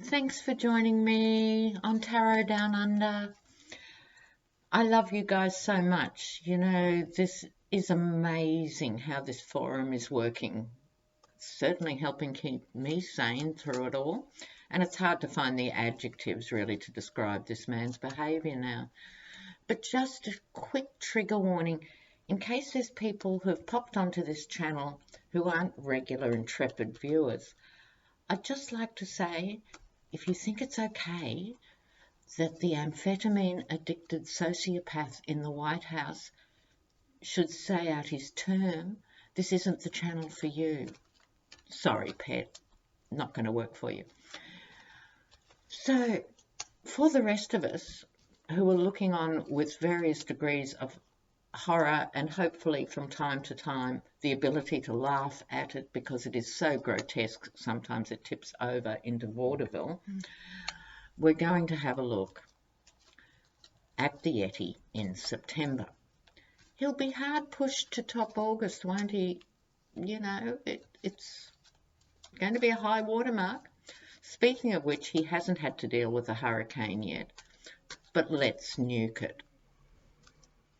Thanks for joining me on Tarot Down Under. I love you guys so much. This is amazing how this forum is working. It's certainly helping keep me sane through it all. And it's hard to find the adjectives really to describe this man's behaviour now. But just a quick trigger warning, in case there's people who've popped onto this channel who aren't regular intrepid viewers, I'd just like to say, if you think it's okay that the amphetamine-addicted sociopath in the White House should stay out his term, this isn't the channel for you. Sorry, pet, not going to work for you. So, for the rest of us who are looking on with various degrees of horror and hopefully from time to time the ability to laugh at it because it is so grotesque, sometimes it tips over into vaudeville, we're going to have a look at the Yeti in September. He'll be hard pushed to top August, won't he? It's going to be a high watermark. Speaking of which, he hasn't had to deal with a hurricane yet, but let's nuke it.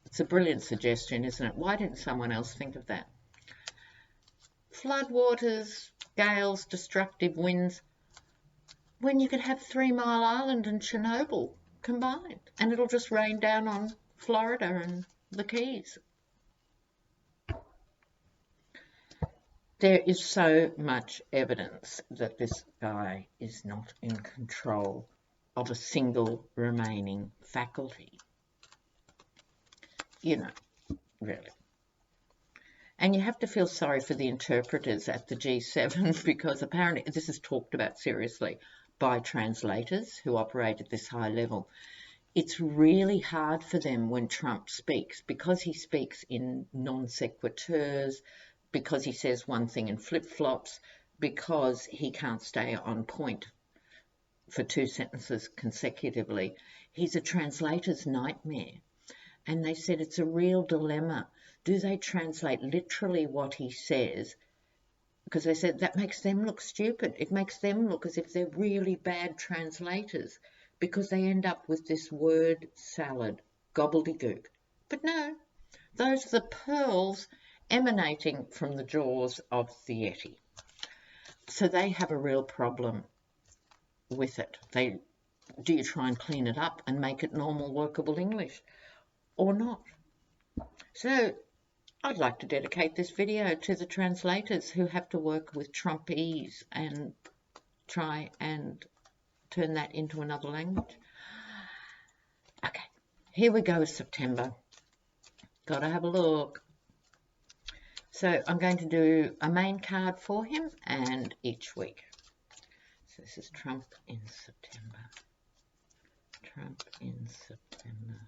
It's a brilliant suggestion, isn't it? Why didn't someone else think of that? Floodwaters, gales, destructive winds, when you could have 3 Mile Island and Chernobyl combined, and it'll just rain down on Florida and the Keys. There is so much evidence that this guy is not in control of a single remaining faculty. Really. And you have to feel sorry for the interpreters at the G7 because apparently this is talked about seriously by translators who operate at this high level. It's really hard for them when Trump speaks because he speaks in non sequiturs, because he says one thing in flip-flops, because he can't stay on point for 2 sentences consecutively. He's a translator's nightmare. And they said it's a real dilemma. Do they translate literally what he says? Because they said that makes them look stupid. It makes them look as if they're really bad translators because they end up with this word salad, gobbledygook. But no, those are the pearls emanating from the jaws of the Yeti. So they have a real problem with it. Do you try and clean it up and make it normal workable English or not? So I'd like to dedicate this video to the translators who have to work with Trumpese and try and turn that into another language. Okay, here we go with September. Got to have a look. So I'm going to do a main card for him and each week. So this is Trump in September. Trump in September.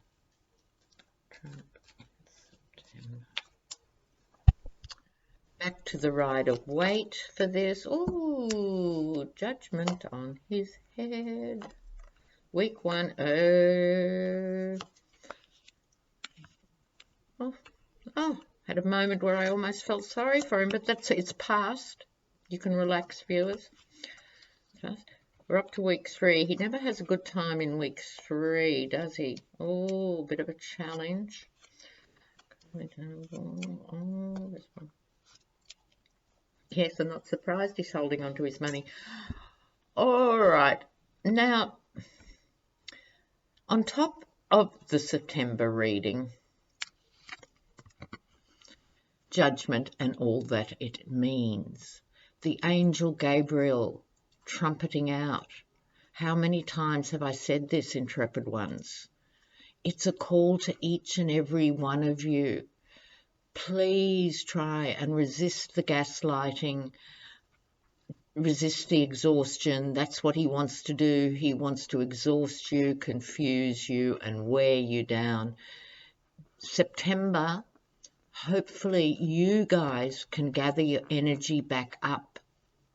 Trump in September. Back to the Rider-Waite for this. Ooh, Judgment on his head. Week 1. Had a moment where I almost felt sorry for him, but it's past. You can relax, viewers. We're up to week 3. He never has a good time in week 3, does he? Oh, a bit of a challenge. This one. Yes, I'm not surprised he's holding on to his money. All right. Now, on top of the September reading, Judgment and all that it means, the angel Gabriel trumpeting out. How many times have I said this, intrepid ones? It's a call to each and every one of you. Please try and resist the gaslighting, resist the exhaustion. That's what he wants to do. He wants to exhaust you, confuse you, and wear you down. September, hopefully you guys can gather your energy back up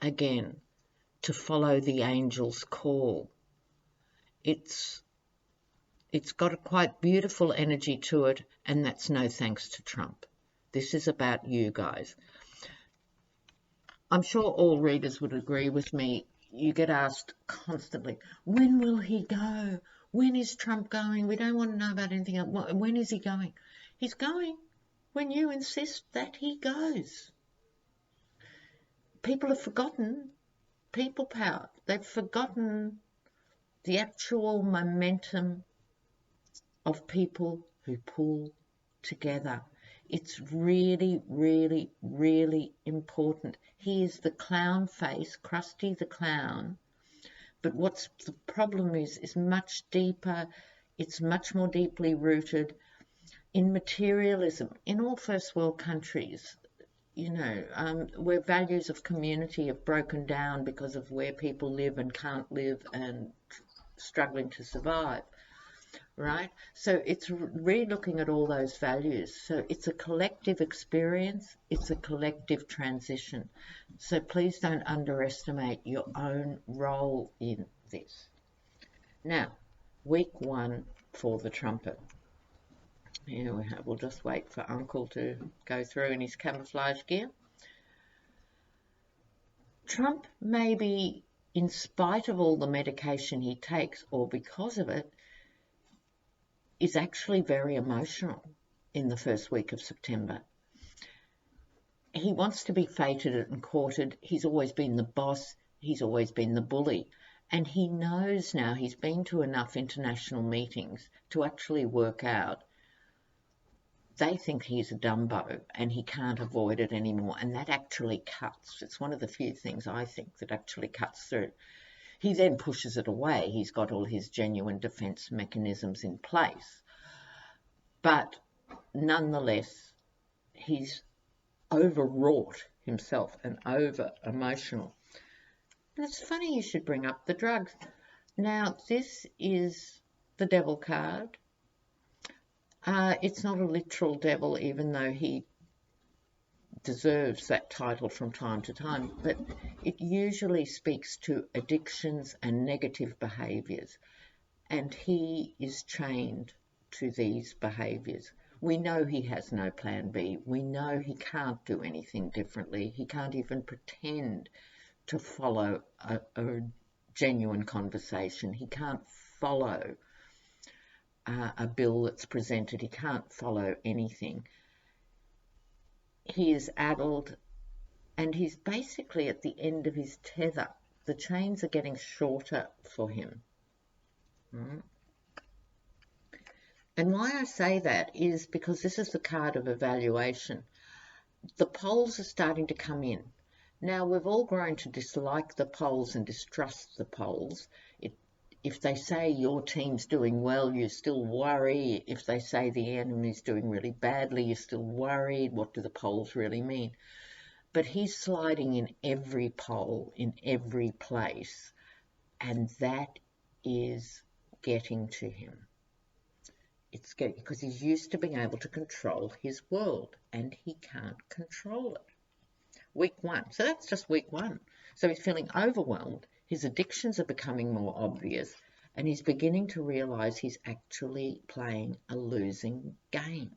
again to follow the angel's call. It's got a quite beautiful energy to it, and that's no thanks to Trump. This is about you guys. I'm sure all readers would agree with me you get asked constantly, when will he go? When is Trump going? We don't want to know about anything else. When is he going? He's going when you insist that he goes. People have forgotten people power. They've forgotten the actual momentum of people who pull together. It's really, really, really important. He is the clown face, Krusty the Clown. But what's the problem is much deeper. It's much more deeply rooted in materialism. In all first world countries, where values of community have broken down because of where people live and can't live and struggling to survive, right? So it's re-looking at all those values. So it's a collective experience. It's a collective transition. So please don't underestimate your own role in this. Now, week 1 for the trumpet. Here we have, we'll just wait for Uncle to go through in his camouflage gear. Trump, maybe in spite of all the medication he takes or because of it, is actually very emotional in the first week of September. He wants to be feted and courted. He's always been the boss. He's always been the bully. And he knows now, he's been to enough international meetings to actually work out they think he's a Dumbo and he can't avoid it anymore. And that actually cuts. It's one of the few things I think that actually cuts through. He then pushes it away. He's got all his genuine defense mechanisms in place. But nonetheless, he's overwrought himself and over-emotional. And it's funny you should bring up the drugs. Now, this is the devil card. It's not a literal devil, even though he deserves that title from time to time, but it usually speaks to addictions and negative behaviours, and he is chained to these behaviours. We know he has no plan B. We know he can't do anything differently. He can't even pretend to follow a genuine conversation. He can't follow a bill that's presented. He can't follow anything. He is addled and he's basically at the end of his tether. The chains are getting shorter for him. And why I say that is because this is the card of evaluation. The polls are starting to come in. Now, we've all grown to dislike the polls and distrust the polls. If they say your team's doing well, you still worry. If they say the enemy's doing really badly, you're still worried. What do the polls really mean? But he's sliding in every poll, in every place, and that is getting to him. It's getting, because he's used to being able to control his world, and he can't control it. Week 1. So that's just week 1. So he's feeling overwhelmed. His addictions are becoming more obvious, and he's beginning to realise he's actually playing a losing game.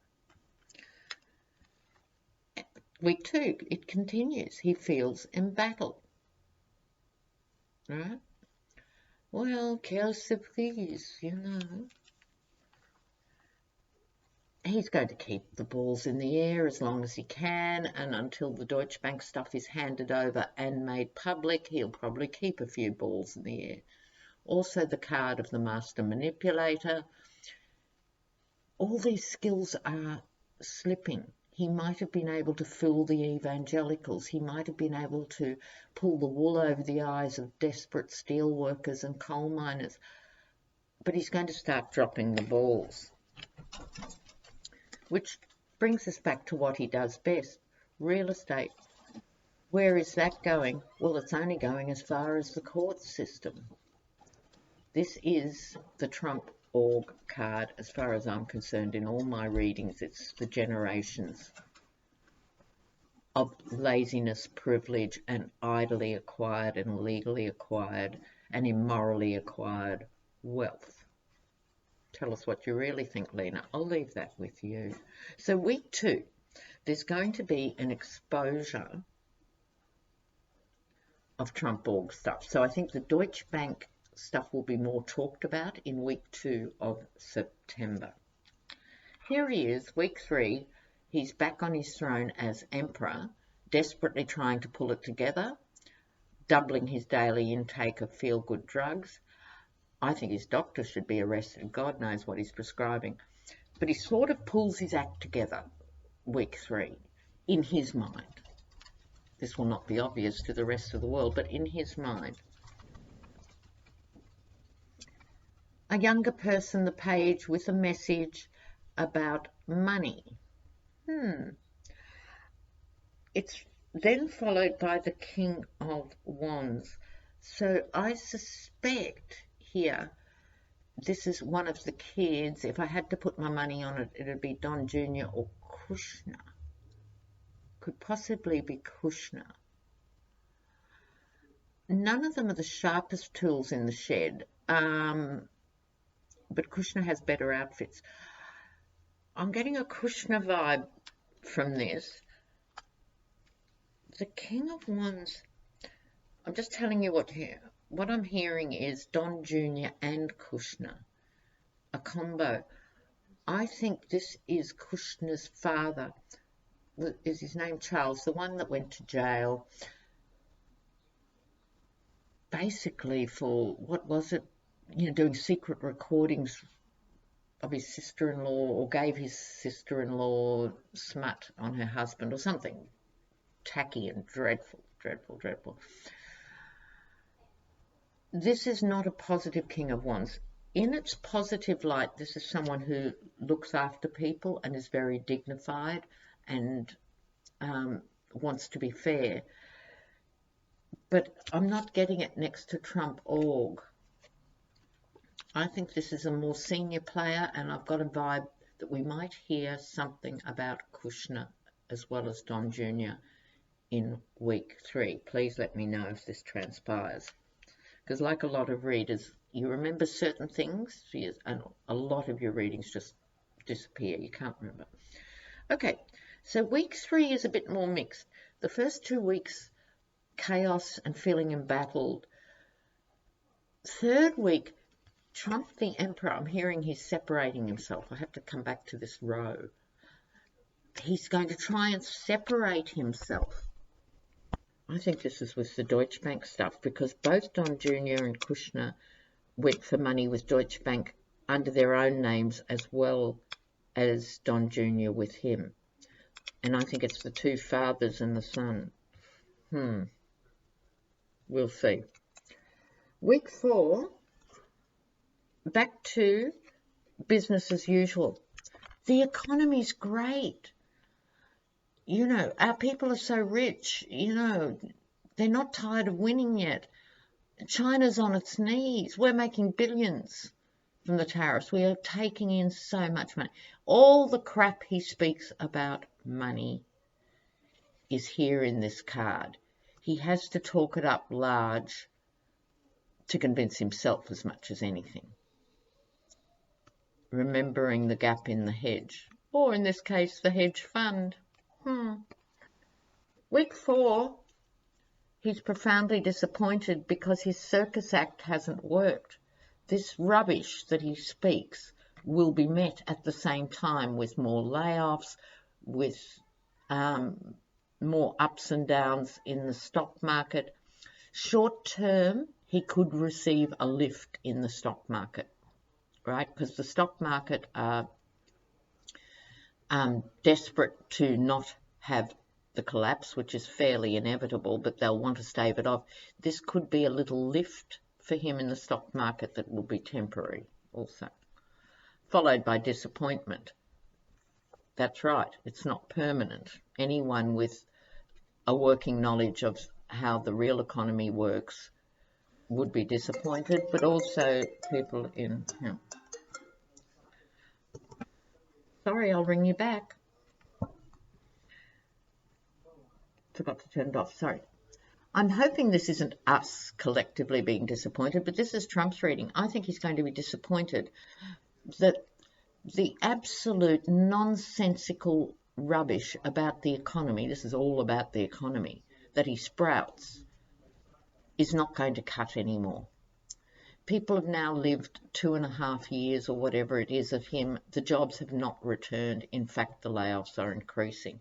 Week 2, it continues. He feels embattled. Right? Well, Kelsey, please, He's going to keep the balls in the air as long as he can, and until the Deutsche Bank stuff is handed over and made public, he'll probably keep a few balls in the air. Also, the card of the master manipulator. All these skills are slipping. He might have been able to fool the evangelicals. He might have been able to pull the wool over the eyes of desperate steel workers and coal miners. But he's going to start dropping the balls. Which brings us back to what he does best, real estate. Where is that going? Well, it's only going as far as the court system. This is the Trump org card, as far as I'm concerned. In all my readings, it's the generations of laziness, privilege, and idly acquired and illegally acquired and immorally acquired wealth. Tell us what you really think, Lena. I'll leave that with you. So week 2, there's going to be an exposure of Trump org stuff. So I think the Deutsche Bank stuff will be more talked about in week 2 of September. Here he is, week 3. He's back on his throne as emperor, desperately trying to pull it together, doubling his daily intake of feel-good drugs. I think his doctor should be arrested. God knows what he's prescribing. But he sort of pulls his act together, week 3, in his mind. This will not be obvious to the rest of the world, but in his mind. A younger person, the page, with a message about money. It's then followed by the King of Wands. So I suspect here, this is one of the kids. If I had to put my money on it, it would be Don Jr. or Kushner. Could possibly be Kushner. None of them are the sharpest tools in the shed, but Kushner has better outfits. I'm getting a Kushner vibe from this. The King of Wands, I'm just telling you what I'm hearing is Don Jr. and Kushner, a combo. I think this is Kushner's father. Is his name Charles, the one that went to jail basically for, what was it, doing secret recordings of his sister-in-law, or gave his sister-in-law smut on her husband or something tacky and dreadful. This is not a positive King of Wands. In its positive light, this is someone who looks after people and is very dignified and wants to be fair. But I'm not getting it next to Trump org. I think this is a more senior player, and I've got a vibe that we might hear something about Kushner as well as Don Jr. in week 3. Please let me know if this transpires. Because like a lot of readers, you remember certain things, and a lot of your readings just disappear. You can't remember. Okay, so week 3 is a bit more mixed. The first 2 weeks, chaos and feeling embattled. Third week, Trump the Emperor, I'm hearing he's separating himself. I have to come back to this row. He's going to try and separate himself. I think this is with the Deutsche Bank stuff, because both Don Jr. and Kushner went for money with Deutsche Bank under their own names, as well as Don Jr. with him. And I think it's the two fathers and the son. We'll see. Week 4, back to business as usual. The economy's great. Our people are so rich. They're not tired of winning yet. China's on its knees. We're making billions from the tariffs. We are taking in so much money. All the crap he speaks about money is here in this card. He has to talk it up large to convince himself as much as anything. Remembering the gap in the hedge, or in this case, the hedge fund. Week 4, he's profoundly disappointed because his circus act hasn't worked. This rubbish that he speaks will be met at the same time with more layoffs, with more ups and downs in the stock market. Short term, he could receive a lift in the stock market, right? Because the stock market are desperate to not have the collapse, which is fairly inevitable, but they'll want to stave it off. This could be a little lift for him in the stock market that will be temporary also, followed by disappointment. That's right, it's not permanent. Anyone with a working knowledge of how the real economy works would be disappointed, but also people in... Sorry, I'll ring you back. Forgot to turn it off, sorry. I'm hoping this isn't us collectively being disappointed, but this is Trump's reading. I think he's going to be disappointed that the absolute nonsensical rubbish about the economy, this is all about the economy, that he sprouts, is not going to cut anymore. People have now lived 2.5 years or whatever it is of him. The jobs have not returned. In fact, the layoffs are increasing.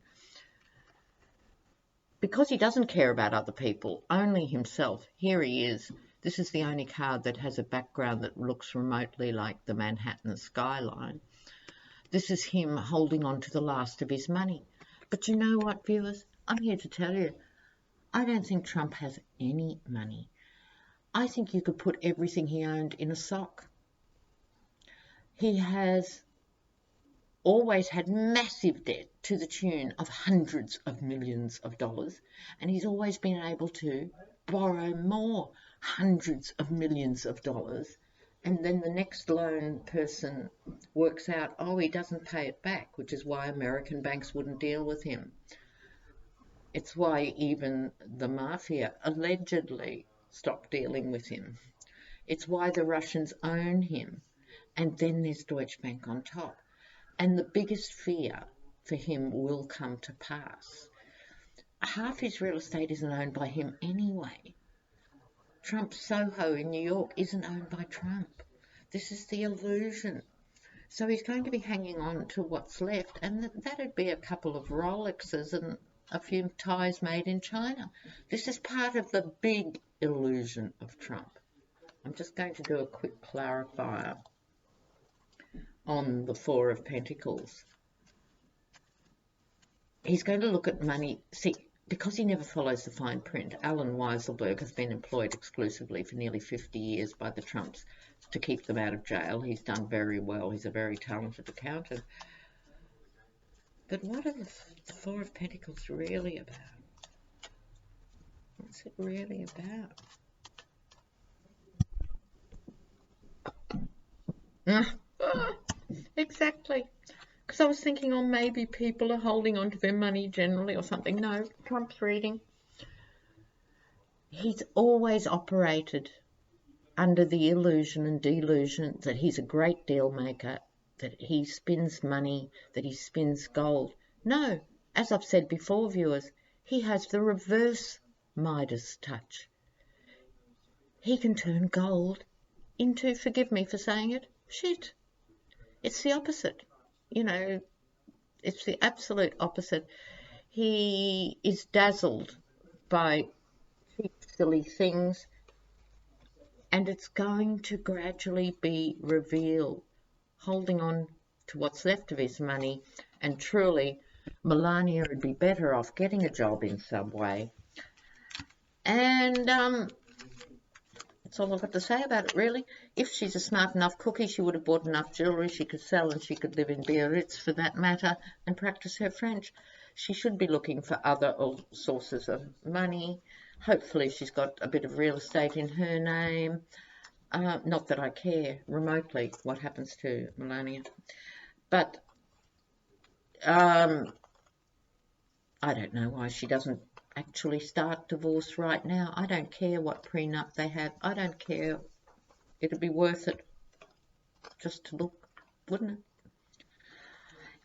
Because he doesn't care about other people, only himself, here he is. This is the only card that has a background that looks remotely like the Manhattan skyline. This is him holding on to the last of his money. But you know what, viewers? I'm here to tell you, I don't think Trump has any money. I think you could put everything he owned in a sock. He has always had massive debt to the tune of hundreds of millions of dollars, and he's always been able to borrow more, hundreds of millions of dollars, and then the next loan person works out, oh, he doesn't pay it back, which is why American banks wouldn't deal with him. It's why even the mafia allegedly stopped dealing with him. It's why the Russians own him. And then there's Deutsche Bank on top. And the biggest fear for him will come to pass. Half his real estate isn't owned by him anyway. Trump's Soho in New York isn't owned by Trump. This is the illusion. So he's going to be hanging on to what's left, and that'd be a couple of Rolexes and a few ties made in China. This is part of the big illusion of Trump. I'm just going to do a quick clarifier on the Four of Pentacles. He's going to look at money. See, because he never follows the fine print, Alan Weisselberg has been employed exclusively for nearly 50 years by the Trumps to keep them out of jail. He's done very well. He's a very talented accountant. But what are the Four of Pentacles really about? What's it really about? Exactly. Because I was thinking, oh, maybe people are holding on to their money generally or something. No, Trump's reading. He's always operated under the illusion and delusion that he's a great deal maker, that he spins money, that he spins gold. No, as I've said before, viewers, he has the reverse Midas touch. He can turn gold into, forgive me for saying it, shit. It's the opposite. You know, it's the absolute opposite. He is dazzled by cheap, silly things, and it's going to gradually be revealed, holding on to what's left of his money, and truly, Melania would be better off getting a job in some way. And that's all I've got to say about it, really. If she's a smart enough cookie, she would have bought enough jewellery she could sell, and she could live in Biarritz for that matter and practice her French. She should be looking for other sources of money. Hopefully she's got a bit of real estate in her name. Not that I care remotely what happens to Melania. But I don't know why she doesn't actually start divorce right now. I don't care what prenup they have. I don't care. It'd be worth it just to look, wouldn't it?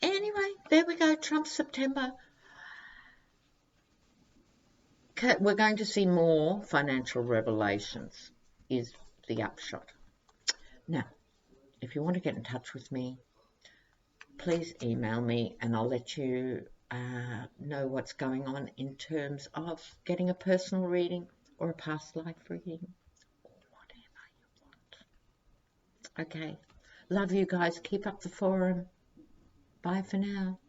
Anyway, there we go. Trump September. We're going to see more financial revelations is the upshot. Now, if you want to get in touch with me, please email me and I'll let you know what's going on in terms of getting a personal reading or a past life reading or whatever you want. Okay. Love you guys. Keep up the forum. Bye for now.